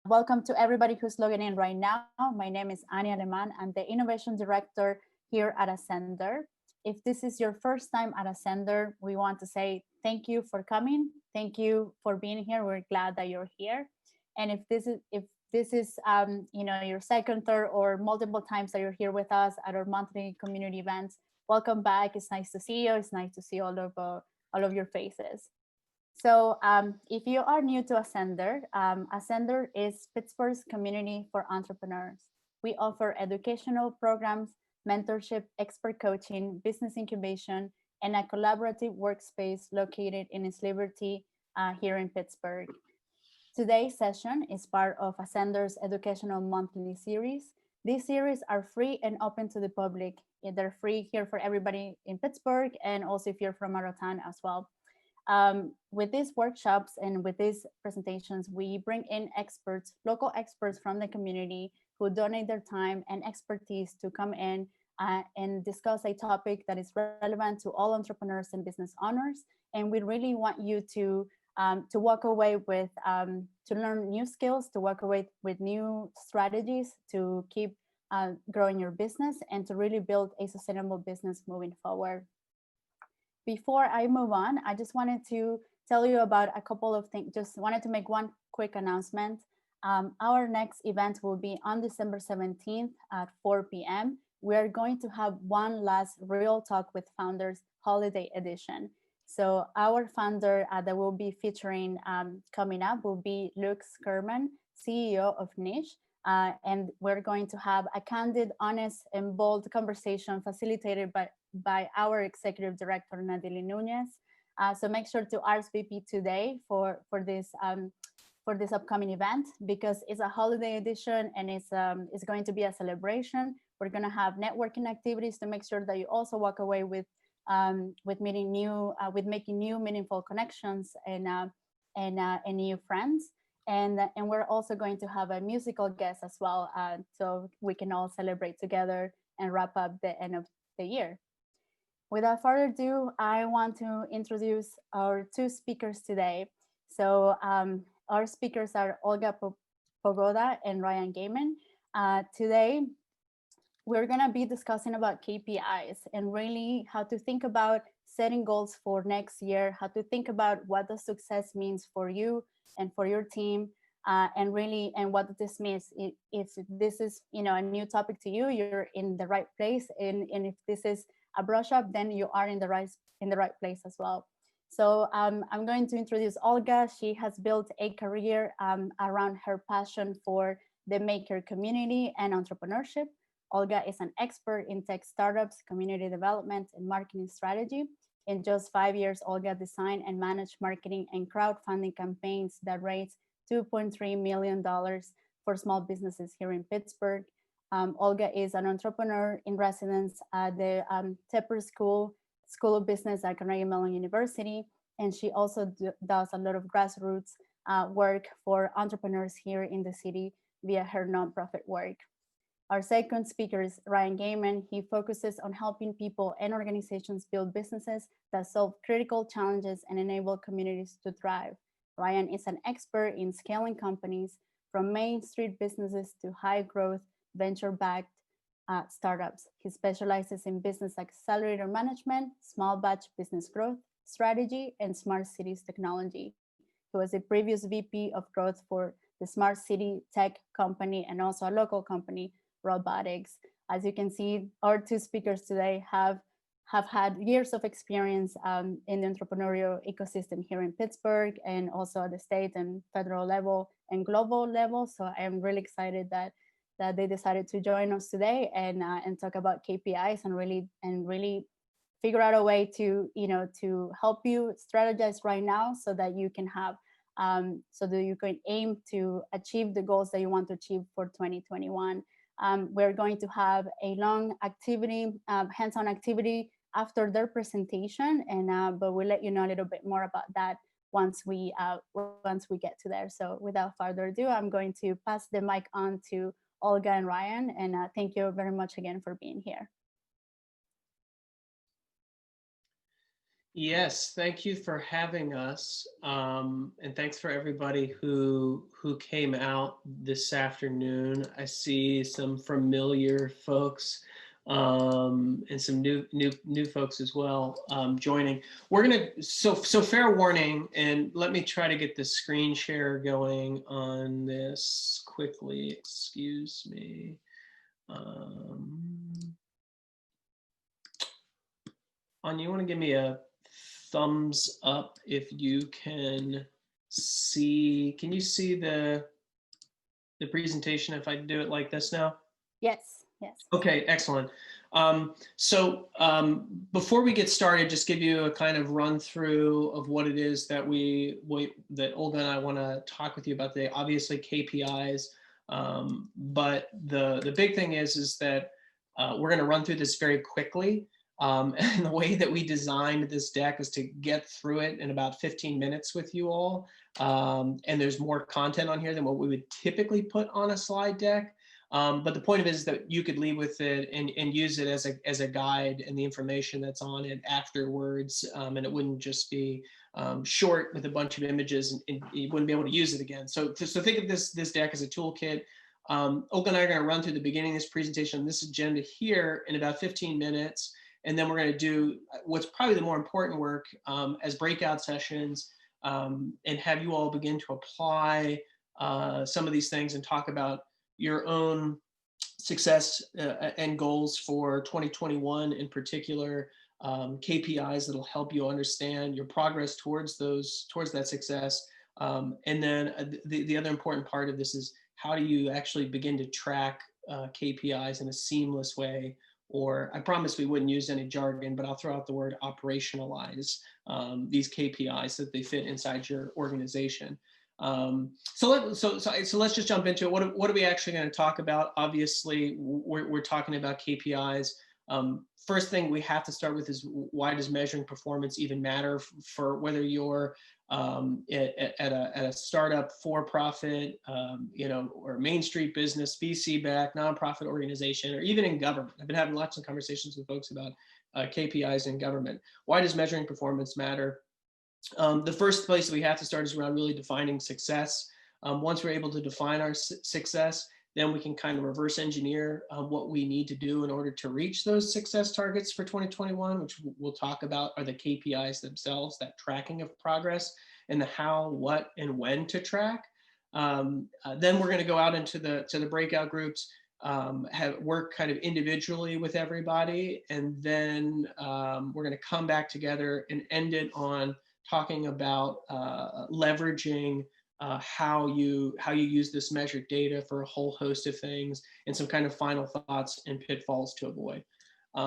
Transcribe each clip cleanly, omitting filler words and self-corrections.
Welcome to everybody who's logging in right now. My name is Ani Aleman. I'm the Innovation Director here at Ascender. If this is your first time at Ascender, we want to say thank you for coming. Thank you for being here. We're glad that you're here. And if this is your second, third, or multiple times that you're here with us at our monthly community events, welcome back. It's nice to see you. It's nice to see all of your faces. So if you are new to Ascender, Ascender is Pittsburgh's community for entrepreneurs. We offer educational programs, mentorship, expert coaching, business incubation, and a collaborative workspace located in East Liberty here in Pittsburgh. Today's session is part of Ascender's educational monthly series. These series are free and open to the public. They're free here for everybody in Pittsburgh and also if you're from out of town as well. With these workshops and with these presentations, we bring in experts, local experts from the community who donate their time and expertise to come in and discuss a topic that is relevant to all entrepreneurs and business owners. And we really want you to walk away with, to learn new skills, to walk away with new strategies to keep growing your business and to really build a sustainable business moving forward. Before I move on, I just wanted to tell you about a couple of things. Just wanted to make one quick announcement. Our next event will be on December 17th at 4 p.m. We are going to have one last Real Talk with Founders Holiday Edition. So our founder that will be featuring coming up will be Luke Skerman, CEO of Niche. And we're going to have a candid, honest, and bold conversation facilitated by our executive director, Nadili Nunez. So make sure to RSVP today for this upcoming event because it's a holiday edition and it's going to be a celebration. We're going to have networking activities to make sure that you also walk away with making new meaningful connections and new friends. And we're also going to have a musical guest as well, so we can all celebrate together and wrap up the end of the year. Without further ado, I want to introduce our two speakers today. So our speakers are Olga Pogoda and Ryan Gayman. Today, we're going to be discussing about KPIs and really how to think about setting goals for next year, how to think about what the success means for you and for your team, and what this means. If this is a new topic to you, you're in the right place, and if this is a brush up, then you are in the right place as well. So I'm going to introduce Olga. She has built a career around her passion for the maker community and entrepreneurship. Olga is an expert in tech startups, community development, and marketing strategy. In just 5 years, Olga designed and managed marketing and crowdfunding campaigns that raised $2.3 million for small businesses here in Pittsburgh. Olga is an entrepreneur in residence at the Tepper School of Business at Carnegie Mellon University, and she also does a lot of grassroots work for entrepreneurs here in the city via her nonprofit work. Our second speaker is Ryan Gayman. He focuses on helping people and organizations build businesses that solve critical challenges and enable communities to thrive. Ryan is an expert in scaling companies from Main Street businesses to high-growth, venture-backed startups. He specializes in business accelerator management, small batch business growth, strategy, and smart cities technology. He was a previous VP of growth for the Smart City Tech company and also a local company, Robotics. As you can see, our two speakers today have had years of experience in the entrepreneurial ecosystem here in Pittsburgh and also at the state and federal level and global level. So I am really excited that they decided to join us today and talk about KPIs and really figure out a way to help you strategize right now so that you can have so that you can aim to achieve the goals that you want to achieve for 2021. We're going to have a long activity, hands-on activity after their presentation, and but we'll let you know a little bit more about that once we get to there. So without further ado, I'm going to pass the mic on to Olga and Ryan, and thank you very much again for being here. Yes, thank you for having us, and thanks for everybody who came out this afternoon. I see some familiar folks, and some new folks as well, joining. We're gonna so fair warning, and let me try to get the screen share going on this quickly. Excuse me. Anya, you want to give me a thumbs up if you can see? Can you see the presentation if I do it like this now? Yes, yes. Okay, excellent. Before we get started, just give you a kind of run through of what it is that that Olga and I want to talk with you about today. Obviously KPIs, but the big thing is that we're going to run through this very quickly. And the way that we designed this deck is to get through it in about 15 minutes with you all. And there's more content on here than what we would typically put on a slide deck. But the point of it is that you could leave with it and use it as a guide and the information that's on it afterwards. And it wouldn't just be short with a bunch of images and you wouldn't be able to use it again. So think of this deck as a toolkit. Olga and I are going to run through the beginning of this presentation, this agenda here in about 15 minutes. And then we're going to do what's probably the more important work as breakout sessions and have you all begin to apply some of these things and talk about your own success and goals for 2021 in particular, KPIs that'll help you understand your progress towards that success. And then the other important part of this is how do you actually begin to track KPIs in a seamless way, or I promise we wouldn't use any jargon, but I'll throw out the word operationalize these KPIs so that they fit inside your organization. So let's just jump into it. What are we actually going to talk about? Obviously, we're talking about KPIs. First thing we have to start with is why does measuring performance even matter for whether you're at a startup, for-profit, or Main Street business, VC-backed, nonprofit organization, or even in government. I've been having lots of conversations with folks about KPIs in government. Why does measuring performance matter? The first place we have to start is around really defining success. Once we're able to define our success, then we can kind of reverse engineer what we need to do in order to reach those success targets for 2021, which we'll talk about are the KPIs themselves, that tracking of progress, and the how, what, and when to track. Then we're going to go out into the breakout groups, have work kind of individually with everybody, and then we're going to come back together and end it on talking about leveraging how you use this measured data for a whole host of things, and some kind of final thoughts and pitfalls to avoid.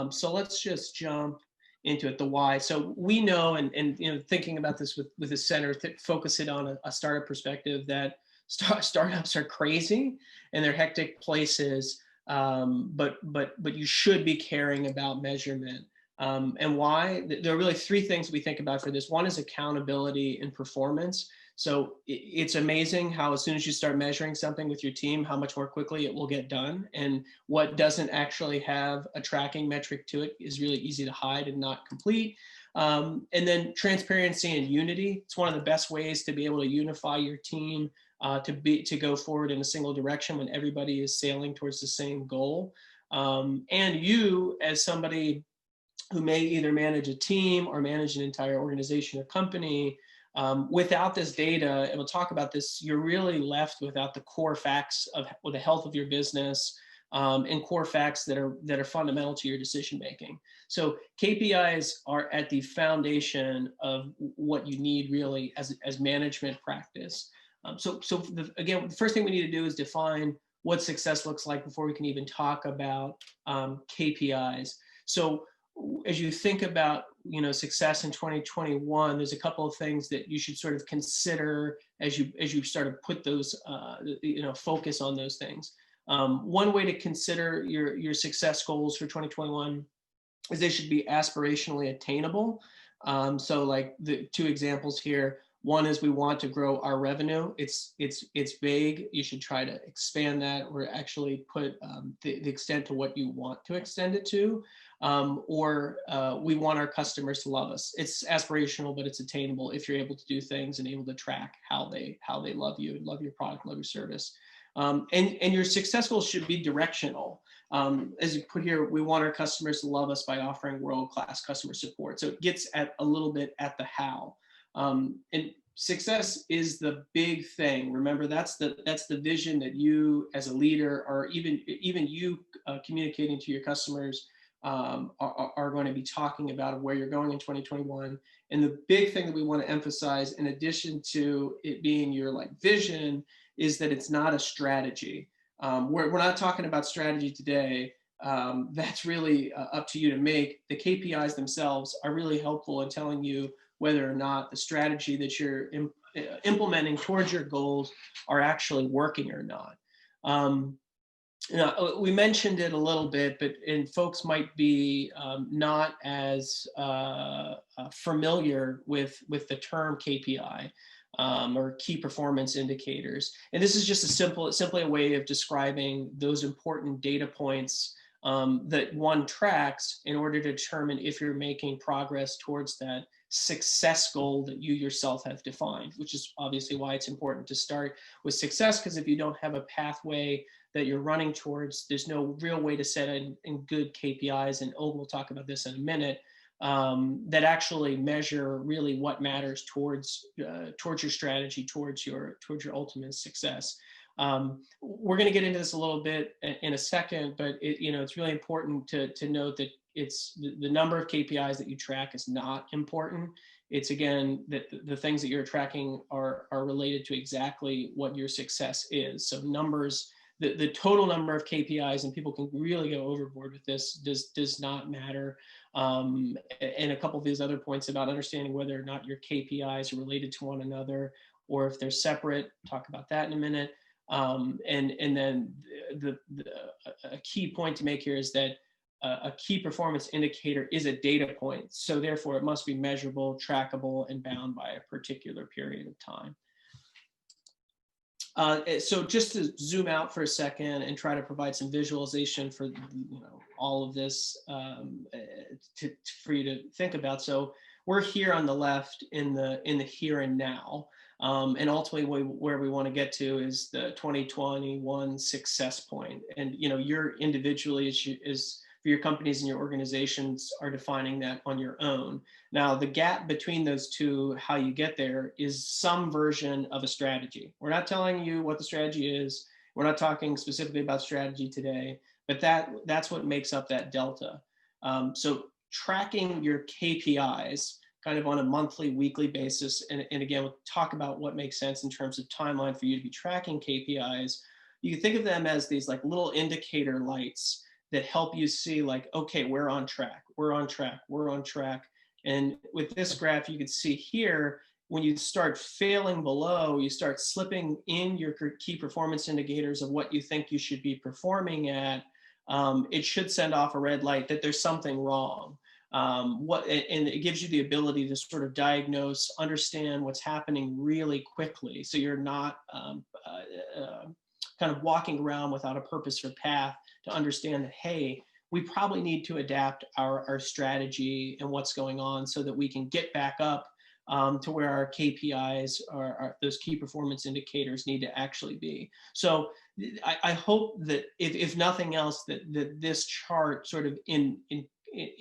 So let's just jump into it, the why. So we know, and thinking about this with the center, focus it on a startup perspective, that startups are crazy and they're hectic places, but you should be caring about measurement. And why? There are really three things we think about for this. One is accountability and performance. So it's amazing how as soon as you start measuring something with your team, how much more quickly it will get done. And what doesn't actually have a tracking metric to it is really easy to hide and not complete. And then transparency and unity. It's one of the best ways to be able to unify your team, to go forward in a single direction when everybody is sailing towards the same goal. And you, as somebody who may either manage a team or manage an entire organization or company, without this data, and we'll talk about this, you're really left without the core facts of the health of your business, and core facts that are fundamental to your decision making. So KPIs are at the foundation of what you need really as management practice. Again, the first thing we need to do is define what success looks like before we can even talk about KPIs. So as you think about success in 2021, there's a couple of things that you should sort of consider as you start to put those focus on those things. One way to consider your success goals for 2021 is they should be aspirationally attainable. So like the two examples here, One is we want to grow our revenue. It's vague. You should try to expand that, or actually put the extent to what you want to extend it to. Or we want our customers to love us. It's aspirational, but it's attainable if you're able to do things and able to track how they love you, love your product, love your service. And your success goals should be directional. As you put here, we want our customers to love us by offering world-class customer support. So it gets at a little bit at the how. And success is the big thing. Remember, that's the vision that you as a leader, or even you communicating to your customers, are going to be talking about of where you're going in 2021. And the big thing that we want to emphasize, in addition to it being your like vision, is that it's not a strategy. We're not talking about strategy today. That's really up to you to make. The KPIs themselves are really helpful in telling you whether or not the strategy that you're implementing towards your goals are actually working or not. We mentioned it a little bit, and folks might be not as familiar with the term KPI. Or key performance indicators. And this is just simply a way of describing those important data points that one tracks in order to determine if you're making progress towards that success goal that you yourself have defined, which is obviously why it's important to start with success, because if you don't have a pathway that you're running towards, there's no real way to set in good KPIs, and Olga will talk about this in a minute, that actually measure really what matters towards your strategy, towards your ultimate success. We're going to get into this a little bit in a second, but it's really important to note that it's the number of KPIs that you track is not important. It's, again, that the things that you're tracking are related to exactly what your success is. So numbers, the total number of KPIs, and people can really go overboard with this, does not matter. And a couple of these other points about understanding whether or not your KPIs are related to one another, or if they're separate, talk about that in a minute. And then a key point to make here is that a key performance indicator is a data point. So therefore it must be measurable, trackable, and bound by a particular period of time. So just to zoom out for a second and try to provide some visualization for all of this for you to think about. So we're here on the left in the here and now, and ultimately where we want to get to is the 2021 success point. And you're individually is for your companies and your organizations are defining that on your own. Now, the gap between those two, how you get there, is some version of a strategy. We're not telling you what the strategy is. We're not talking specifically about strategy today, but that's what makes up that delta. So tracking your KPIs kind of on a monthly, weekly basis, and again, we'll talk about what makes sense in terms of timeline for you to be tracking KPIs. You can think of them as these like little indicator lights that help you see like, okay, we're on track, we're on track, we're on track. And with this graph, you can see here, when you start failing below, you start slipping in your key performance indicators of what you think you should be performing at, it should send off a red light that there's something wrong. And it gives you the ability to sort of diagnose, understand what's happening really quickly. So you're not kind of walking around without a purpose or path, to understand that, hey, we probably need to adapt our strategy and what's going on so that we can get back up to where our KPIs or those key performance indicators need to actually be. So I hope that if nothing else, that this chart sort of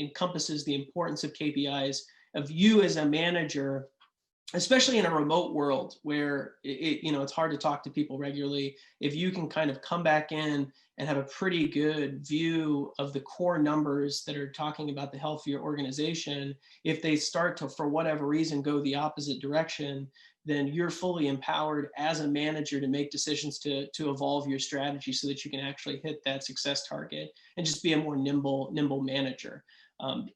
encompasses the importance of KPIs, of you as a manager, especially in a remote world where it's hard to talk to people regularly. If you can kind of come back in and have a pretty good view of the core numbers that are talking about the health of your organization, if they start to, for whatever reason, go the opposite direction, then you're fully empowered as a manager to make decisions to evolve your strategy so that you can actually hit that success target and just be a more nimble manager.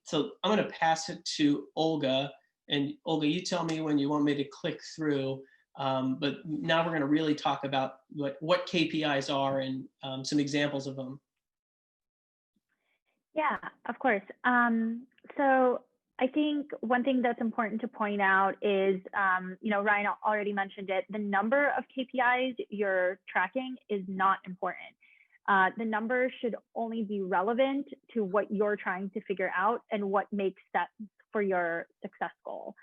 So I'm going to pass it to Olga. And Olga, you tell me when you want me to click through, but now we're going to really talk about what KPIs are and some examples of them. Yeah, of course. So I think one thing that's important to point out is, Ryan already mentioned it, the number of KPIs you're tracking is not important. The number should only be relevant to what you're trying to figure out and what makes sense for your success goal.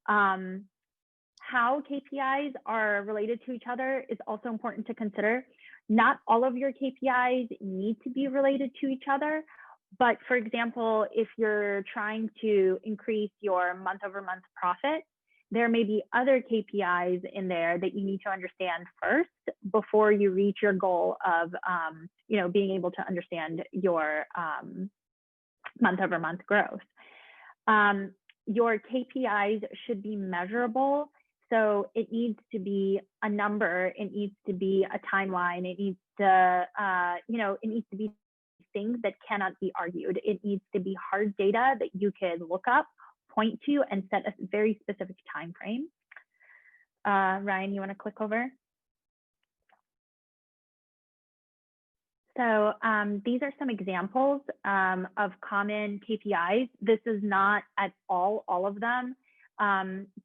How KPIs are related to each other is also important to consider. Not all of your KPIs need to be related to each other. But for example, if you're trying to increase your month-over-month profit, there may be other KPIs in there that you need to understand first before you reach your goal of, being able to understand your month-over-month growth. Your KPIs should be measurable. So it needs to be a number. It needs to be a timeline. It needs to, it needs to be things that cannot be argued. It needs to be hard data that you can look up, point to, and set a very specific time frame. Ryan, you want to click over? So these are some examples of common KPIs. This is not at all of them.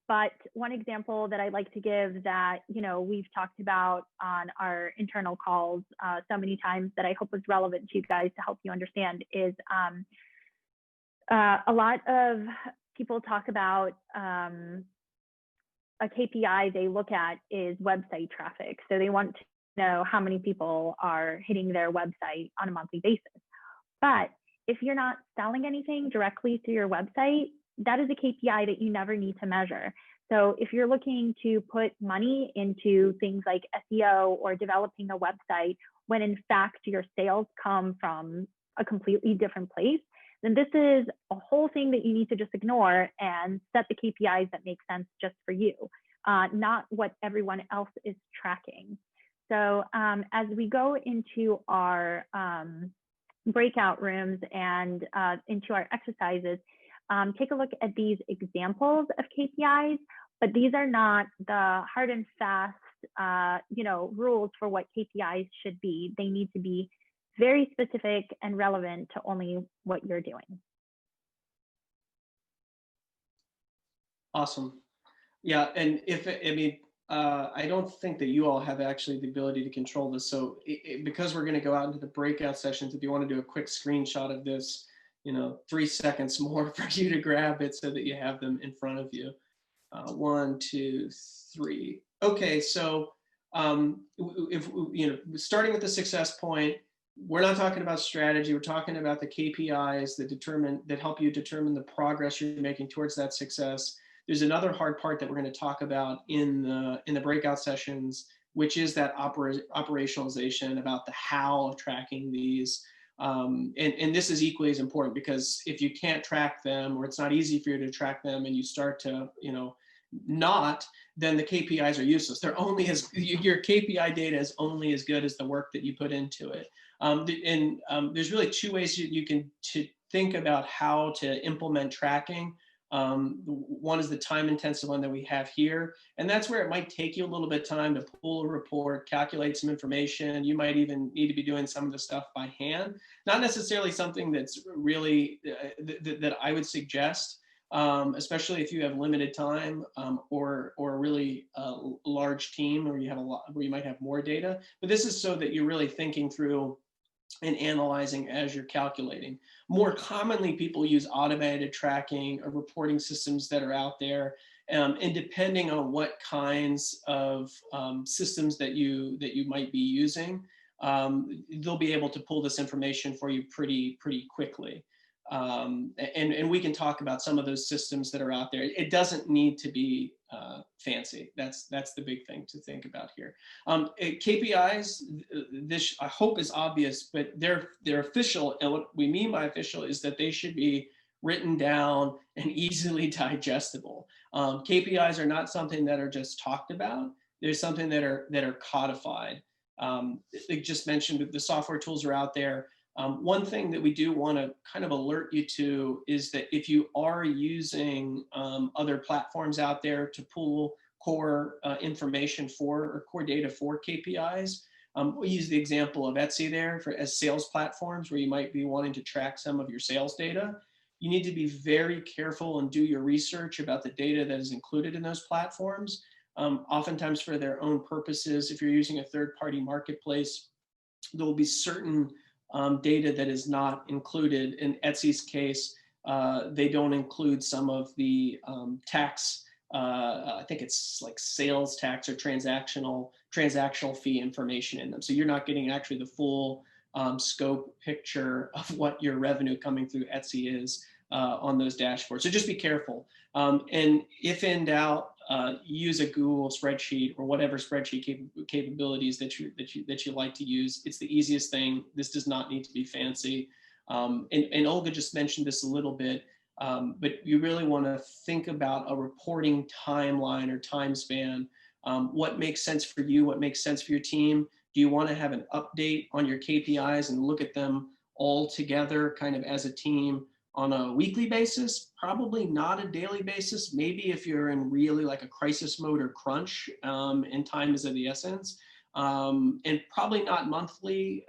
But one example that I like to give that, we've talked about on our internal calls so many times that I hope was relevant to you guys to help you understand is a lot of people talk about a KPI they look at is website traffic. So they want to know how many people are hitting their website on a monthly basis. But if you're not selling anything directly through your website, that is a KPI that you never need to measure. So if you're looking to put money into things like SEO or developing a website, when in fact your sales come from a completely different place, then this is a whole thing that you need to just ignore and set the KPIs that make sense just for you, not what everyone else is tracking. So as we go into our breakout rooms and into our exercises, take a look at these examples of KPIs, but these are not the hard and fast, rules for what KPIs should be. They need to be very specific and relevant to only what you're doing. Awesome. Yeah, and I don't think that you all have actually the ability to control this. So because we're going to go out into the breakout sessions, if you want to do a quick screenshot of this, 3 seconds more for you to grab it so that you have them in front of you. 1, 2, 3. Okay, so if starting with the success point, we're not talking about strategy. We're talking about the KPIs that help you determine the progress you're making towards that success. There's another hard part that we're going to talk about in the breakout sessions, which is that operationalization, about the how of tracking these. And this is equally as important, because if you can't track them, or it's not easy for you to track them, and you start to, then the KPIs are useless. They're only your KPI data is only as good as the work that you put into it. There's really 2 ways you can think about how to implement tracking. One is the time-intensive one that we have here, and that's where it might take you a little bit of time to pull a report, calculate some information. You might even need to be doing some of the stuff by hand. Not necessarily something that's really that I would suggest, especially if you have limited time or a really large team, or where you might have more data. But this is so that you're really thinking through and analyzing as you're calculating. More commonly, people use automated tracking or reporting systems that are out there. And depending on what kinds of systems that you might be using, they'll be able to pull this information for you pretty quickly. And we can talk about some of those systems that are out there. It doesn't need to be fancy. That's the big thing to think about here. KPIs, this I hope is obvious, but they're official. And what we mean by official is that they should be written down and easily digestible. KPIs are not something that are just talked about. They're something that are codified. They just mentioned the software tools are out there. One thing that we do want to kind of alert you to is that if you are using other platforms out there to pull core information or core data for KPIs, we use the example of Etsy there as sales platforms, where you might be wanting to track some of your sales data. you need to be very careful and do your research about the data that is included in those platforms. Oftentimes for their own purposes, if you're using a third-party marketplace, there will be certain data that is not included. In Etsy's case, they don't include some of the tax, I think it's like sales tax or transactional fee information in them. So you're not getting actually the full scope picture of what your revenue coming through Etsy is on those dashboards. So just be careful. And if in doubt, use a Google spreadsheet or whatever spreadsheet capabilities that you like to use. It's the easiest thing. This does not need to be fancy. And Olga just mentioned this a little bit, but you really want to think about a reporting timeline or time span. What makes sense for you? What makes sense for your team? Do you want to have an update on your KPIs and look at them all together kind of as a team on a weekly basis? Probably not a daily basis. Maybe if you're in really like a crisis mode or crunch and time is of the essence. And probably not monthly,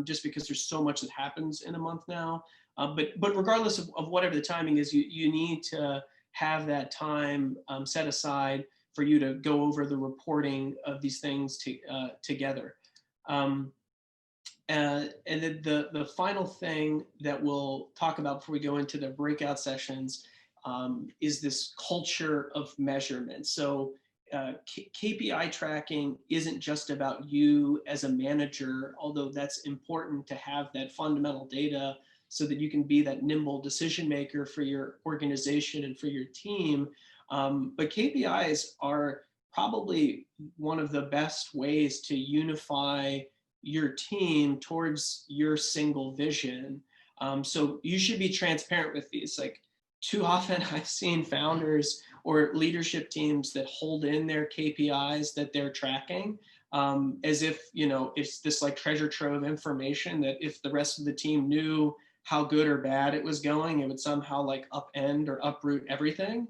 just because there's so much that happens in a month now. But regardless of whatever the timing is, you need to have that time set aside for you to go over the reporting of these things together. And then the final thing that we'll talk about before we go into the breakout sessions is this culture of measurement. So KPI tracking isn't just about you as a manager, although that's important to have that fundamental data so that you can be that nimble decision maker for your organization and for your team. But KPIs are probably one of the best ways to unify your team towards your single vision. So you should be transparent with these. Like, too often I've seen founders or leadership teams that hold in their KPIs that they're tracking as if, it's this like treasure trove of information that if the rest of the team knew how good or bad it was going, it would somehow like upend or uproot everything.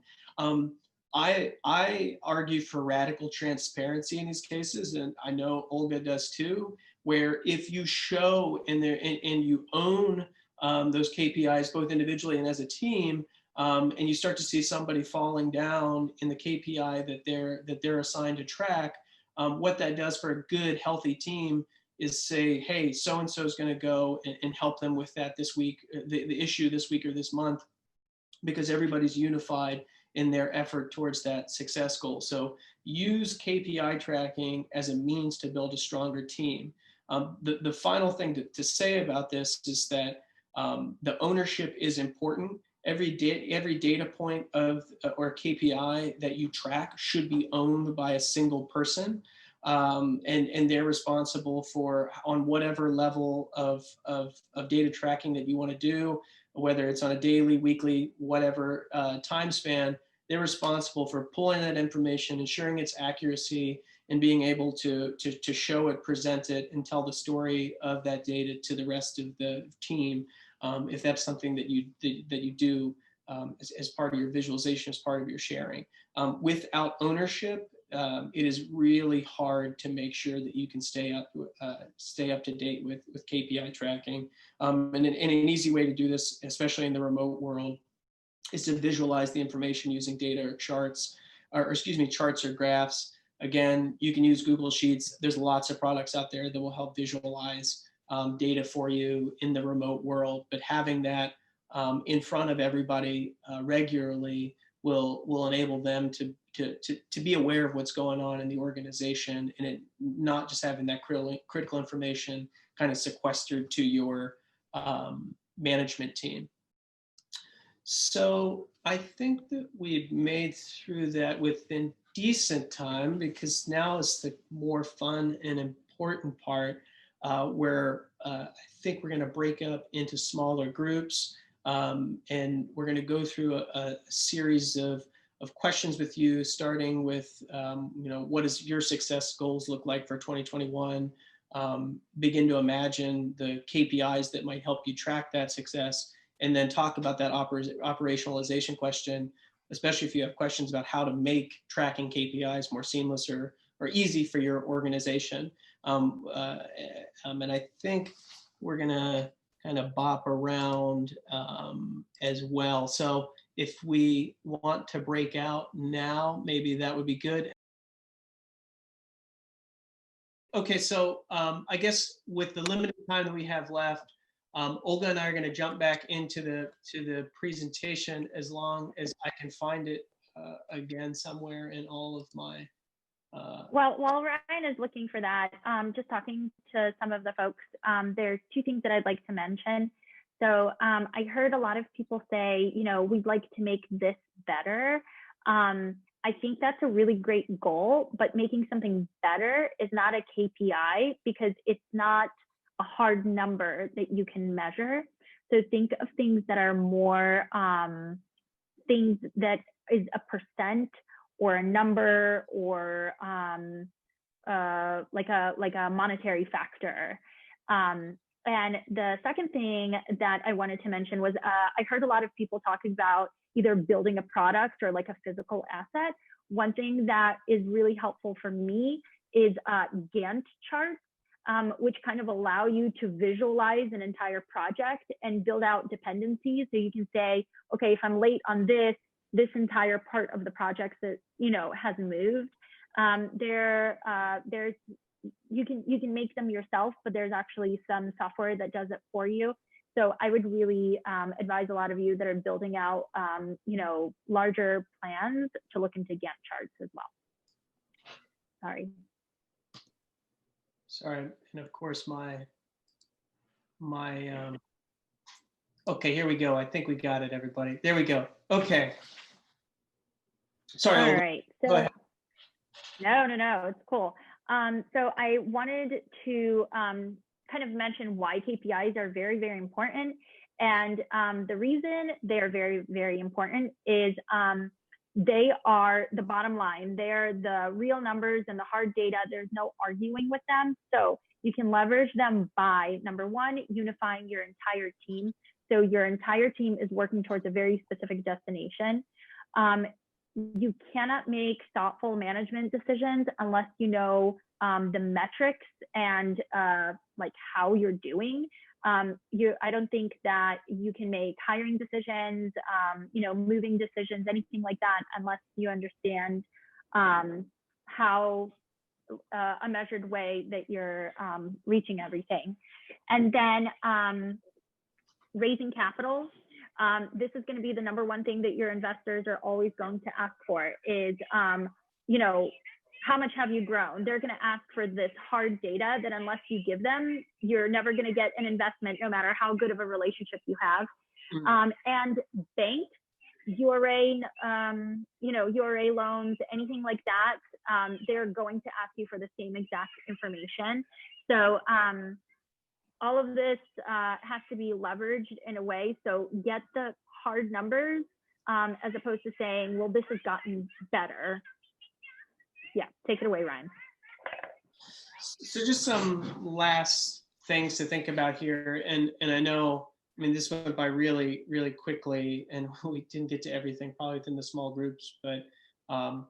I argue for radical transparency in these cases, and I know Olga does too, where if you show and you own those KPIs both individually and as a team, and you start to see somebody falling down in the KPI that they're assigned to track, what that does for a good, healthy team is say, hey, so-and-so is going to go and help them with that this week, the issue this week or this month, because everybody's unified in their effort towards that success goal. So use KPI tracking as a means to build a stronger team. The final thing to say about this is that the ownership is important. Every data point of or KPI that you track should be owned by a single person, and they're responsible for on whatever level of data tracking that you want to do, whether it's on a daily, weekly, whatever time span. They're responsible for pulling that information, ensuring its accuracy, and being able to show it, present it, and tell the story of that data to the rest of the team. If that's something that you do as part of your visualization, as part of your sharing. Without ownership, it is really hard to make sure that you can stay up to date with KPI tracking. And an easy way to do this, especially in the remote world, is to visualize the information using data or charts, charts or graphs. Again, you can use Google Sheets. There's lots of products out there that will help visualize data for you in the remote world, but having that in front of everybody regularly will enable them to be aware of what's going on in the organization, and it not just having that critical information kind of sequestered to your management team. So I think that we've made through that within decent time, because now is the more fun and important part, where I think we're going to break up into smaller groups, and we're going to go through a series of questions with you, starting with, what does your success goals look like for 2021? Begin to imagine the KPIs that might help you track that success, and then talk about that operationalization question, especially if you have questions about how to make tracking KPIs more seamless or easy for your organization. And I think we're gonna kind of bop around as well. So if we want to break out now, maybe that would be good. Okay, so I guess with the limited time that we have left, Olga and I are going to jump back into the presentation as long as I can find it again somewhere in all of my. Well, while Ryan is looking for that, just talking to some of the folks, there's two things that I'd like to mention. So I heard a lot of people say, you know, we'd like to make this better. I think that's a really great goal, but making something better is not a KPI because it's not a hard number that you can measure. So think of things that are more things that is a percent or a number or like a monetary factor. And the second thing that I wanted to mention was I heard a lot of people talking about either building a product or like a physical asset. One thing that is really helpful for me is Gantt charts, which kind of allow you to visualize an entire project and build out dependencies. So you can say, okay, if I'm late on this entire part of the project that, you know, has moved. There's you can make them yourself, but there's actually some software that does it for you. So I would really advise a lot of you that are building out, you know, larger plans to look into Gantt charts as well. Sorry, and of course my okay, here we go. I think we got it, everybody. There we go. Okay. Sorry. All right. Go ahead. No, it's cool. So I wanted to kind of mention why KPIs are very, very important. And the reason they are very, very important is they are the bottom line. They're the real numbers and the hard data. There's no arguing with them. So you can leverage them by, number one, unifying your entire team. So your entire team is working towards a very specific destination. You cannot make thoughtful management decisions unless you know the metrics and like how you're doing. I don't think that you can make hiring decisions, you know, moving decisions, anything like that, unless you understand how a measured way that you're reaching everything. And then raising capital. This is going to be the number one thing that your investors are always going to ask for is, you know, how much have you grown? They're going to ask for this hard data that unless you give them, you're never going to get an investment, no matter how good of a relationship you have. Mm-hmm. And banks, URA, you know, URA loans, anything like that, they're going to ask you for the same exact information. So all of this has to be leveraged in a way. So get the hard numbers as opposed to saying, well, this has gotten better. Yeah, take it away, Ryan. So just some last things to think about here. And I know, I mean, this went by really, really quickly and we didn't get to everything probably within the small groups, but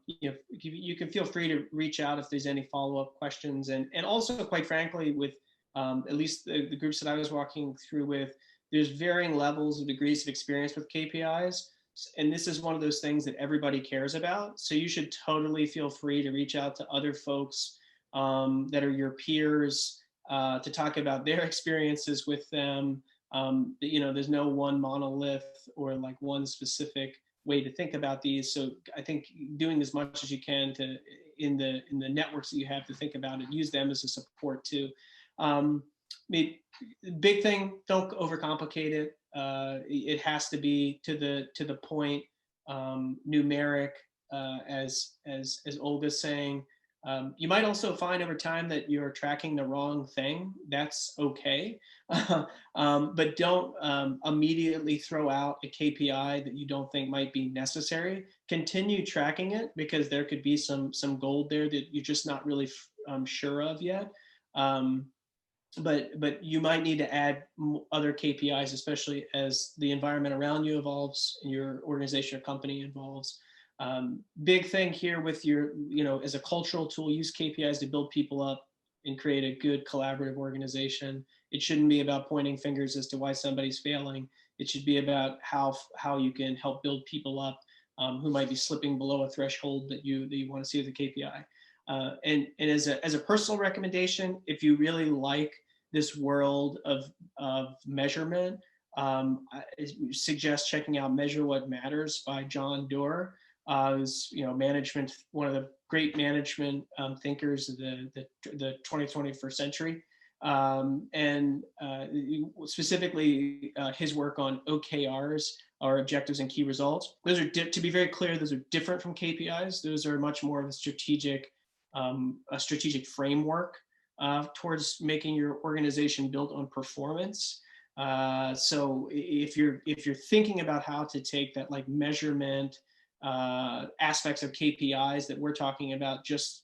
you know, you can feel free to reach out if there's any follow-up questions. And also, quite frankly, with at least the groups that I was walking through with, there's varying levels of degrees of experience with KPIs. And this is one of those things that everybody cares about. So you should totally feel free to reach out to other folks that are your peers to talk about their experiences with them. You know, there's no one monolith or like one specific way to think about these. So I think doing as much as you can to in the networks that you have to think about it, use them as a support too. Big thing, don't overcomplicate it. It has to be to the point, numeric, as Olga's saying. You might also find over time that you're tracking the wrong thing. That's okay, but don't immediately throw out a KPI that you don't think might be necessary. Continue tracking it because there could be some gold there that you're just not really sure of yet. But you might need to add other KPIs, especially as the environment around you evolves and your organization or company evolves. Big thing here with your, you know, as a cultural tool, use KPIs to build people up and create a good collaborative organization. It shouldn't be about pointing fingers as to why somebody's failing. It should be about how you can help build people up who might be slipping below a threshold that you want to see as a KPI. And as a personal recommendation, if you really like this world of measurement, I suggest checking out Measure What Matters by John Doerr. Who's management, one of the great management thinkers of the 21st century, and specifically his work on OKRs, or objectives and key results. Those are, to be very clear, those are different from KPIs. Those are much more of a strategic framework towards making your organization built on performance. So if you're thinking about how to take that like measurement aspects of KPIs that we're talking about, just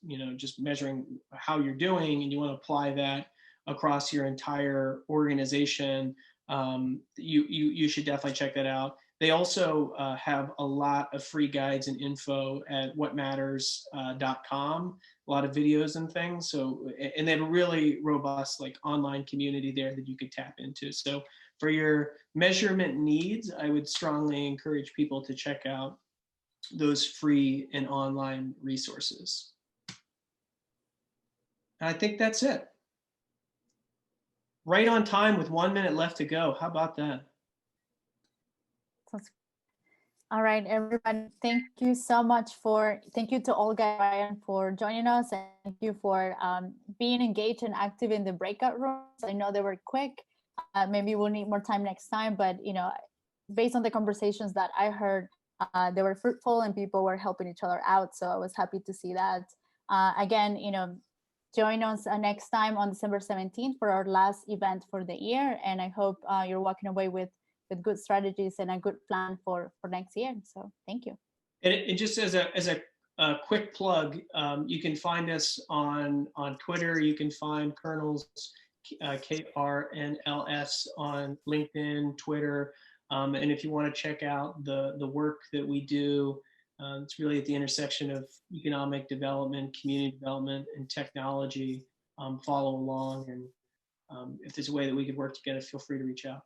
measuring how you're doing, and you want to apply that across your entire organization, you should definitely check that out. They also have a lot of free guides and info at whatmatters.com, a lot of videos and things. So, and they have a really robust like online community there that you could tap into. So for your measurement needs, I would strongly encourage people to check out those free and online resources. And I think that's it. Right on time with 1 minute left to go. How about that? All right, everybody. Thank you so much thank you to Olga and Ryan for joining us, and thank you for being engaged and active in the breakout rooms. I know they were quick. Maybe we'll need more time next time, but based on the conversations that I heard, they were fruitful and people were helping each other out. So I was happy to see that. Again, join us next time on December 17th for our last event for the year. And I hope you're walking away with good strategies and a good plan for next year. So thank you. And just as a quick plug, you can find us on Twitter. You can find Kernel's KRNLS on LinkedIn, Twitter. And if you want to check out the work that we do, it's really at the intersection of economic development, community development, and technology. Follow along, and if there's a way that we could work together, feel free to reach out.